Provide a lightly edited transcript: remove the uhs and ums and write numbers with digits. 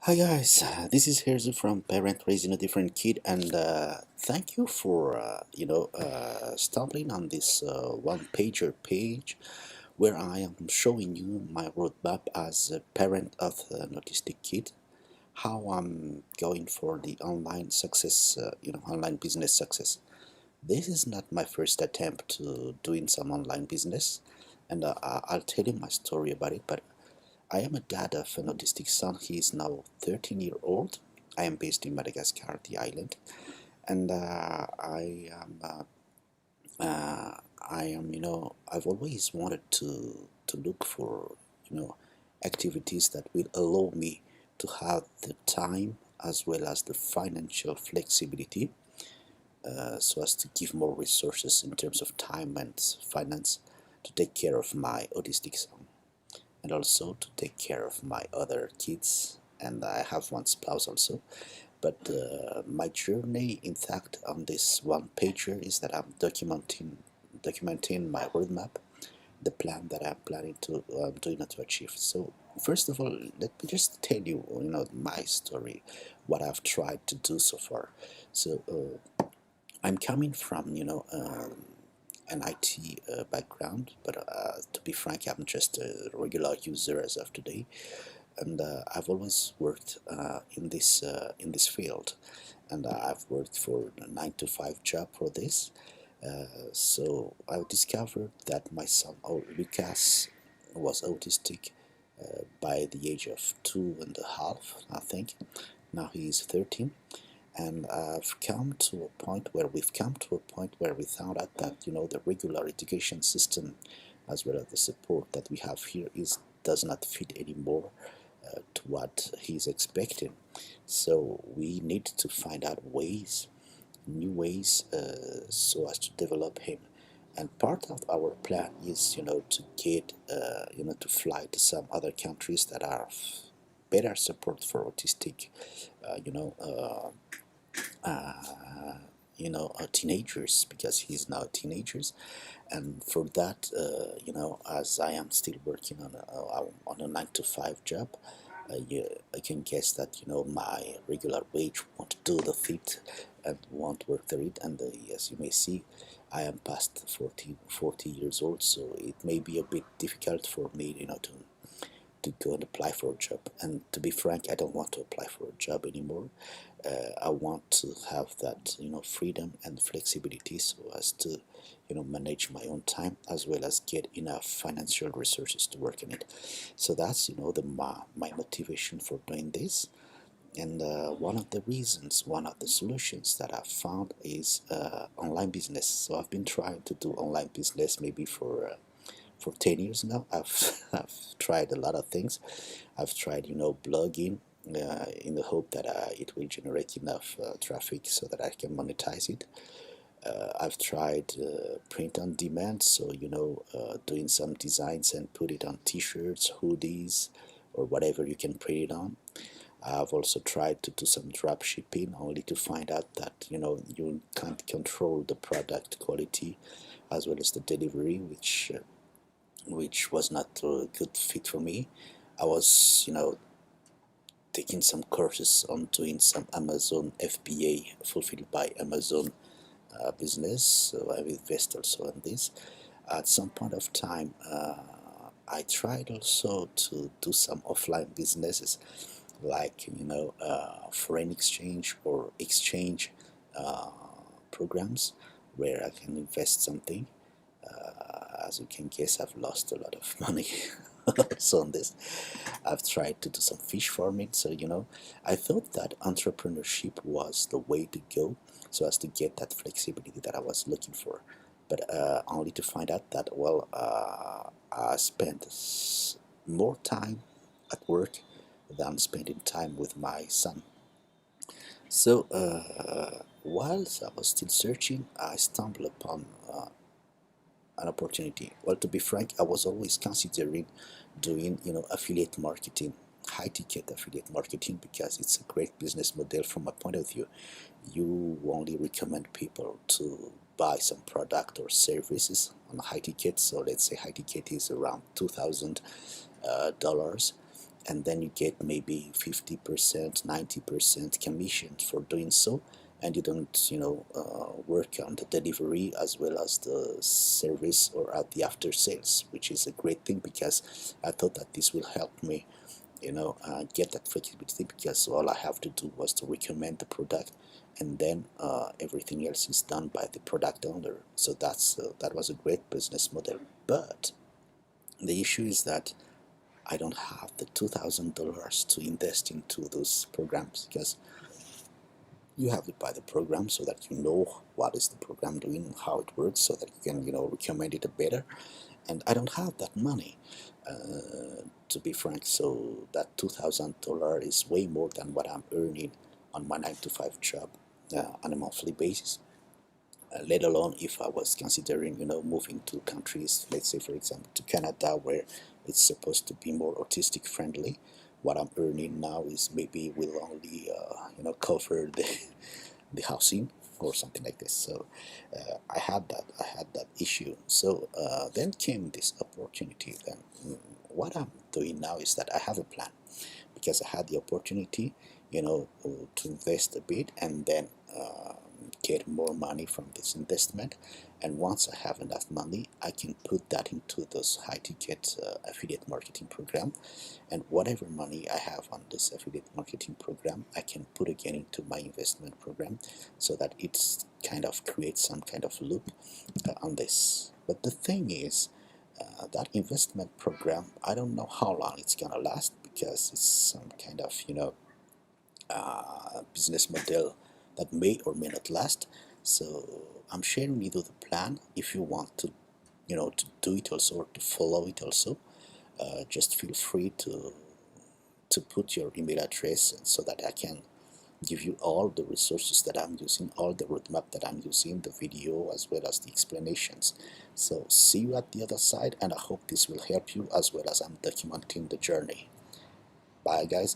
Hi guys, this is Herzu from Parent Raising a Different Kid, and thank you for stumbling on this one-pager page where I am showing you my roadmap as a parent of an autistic kid, how I'm going for the online success, online business success. This is not my first attempt to doing some online business, and I'll tell you my story about it, but I am a dad of an autistic son. He is now 13-year-old. I am based in Madagascar, the island, and I am, I've always wanted to look for, you know, activities that will allow me to have the time as well as the financial flexibility, so as to give more resources in terms of time and finance to take care of my autistic son and also to take care of my other kids. And I have one spouse also. But my journey, in fact, on this one pager is that I'm documenting my roadmap, the plan that I'm planning to doing to achieve. So first of all, let me just tell you, my story, what I've tried to do so far. So I'm coming from, an IT background, but to be frank, I'm just a regular user as of today, and I've always worked in this field, and I've worked for a 9 to 5 job for this. So I discovered that my son, Lucas, was autistic by the age of 2.5, I think. Now he is 13, and we've come to a point where we found out that the regular education system as well as the support that we have here is does not fit anymore to what he's expecting. So we need to find out new ways, so as to develop him. And part of our plan is, to get, to fly to some other countries that are better support for autistic, uh, you know, uh, teenagers, because he's now teenagers. And for that, as I am still working on a 9 to 5 job, I can guess that my regular wage won't do the fit and won't work the it. And as you may see, I am past 40 years old, so it may be a bit difficult for me, to go and apply for a job. And to be frank, I don't want to apply for a job anymore. I want to have that freedom and flexibility so as to manage my own time as well as get enough financial resources to work on it. So that's my motivation for doing this. And one of the solutions that I've found is online business. So I've been trying to do online business maybe for 10 years now. I've tried a lot of things. I've tried, blogging in the hope that it will generate enough traffic so that I can monetize it. I've tried print on demand, so, doing some designs and put it on t-shirts, hoodies, or whatever you can print it on. I've also tried to do some drop shipping, only to find out that you can't control the product quality as well as the delivery, which was not a good fit for me. I was, taking some courses on doing some Amazon FBA, fulfilled by Amazon business, so I've invested also in this. At some point of time, I tried also to do some offline businesses, like foreign exchange or exchange uh, programs, where I can invest something. As you can guess, I've lost a lot of money also on this. I've tried to do some fish farming, so I thought that entrepreneurship was the way to go, so as to get that flexibility that I was looking for. But only to find out that, well, I spent more time at work than spending time with my son. So whilst I was still searching, I stumbled upon an opportunity. Well, to be frank, I was always considering doing, affiliate marketing, high ticket affiliate marketing, because it's a great business model from my point of view. You only recommend people to buy some product or services on a high ticket. So let's say high ticket is around $2,000, and then you get maybe 50%, 90% commission for doing so, and you don't, work on the delivery as well as the service or at the after sales, which is a great thing because I thought that this will help me, get that flexibility, because all I have to do was to recommend the product, and then everything else is done by the product owner. So that was a great business model. But the issue is that I don't have the $2,000 to invest into those programs, because you have to buy the program so that you know what is the program doing and how it works, so that you can, recommend it better. And I don't have that money, to be frank. So that $2,000 is way more than what I'm earning on my 9 to 5 job, on a monthly basis. Let alone if I was considering, moving to countries, let's say for example to Canada, where it's supposed to be more autistic friendly. What I'm earning now is maybe will only, cover the housing or something like this. So I had that issue. So then came this opportunity. Then what I'm doing now is that I have a plan, because I had the opportunity, to invest a bit, and then get more money from this investment. And once I have enough money, I can put that into those high ticket affiliate marketing program. And whatever money I have on this affiliate marketing program, I can put again into my investment program, so that it's kind of creates some kind of loop on this. But the thing is, that investment program, I don't know how long it's gonna last, because it's some kind of, business model that may or may not last. So I'm sharing with you the plan. If you want to, to do it also, or to follow it also, just feel free to put your email address, so that I can give you all the resources that I'm using, all the roadmap that I'm using, the video as well as the explanations. So see you at the other side, and I hope this will help you as well as I'm documenting the journey. Bye guys.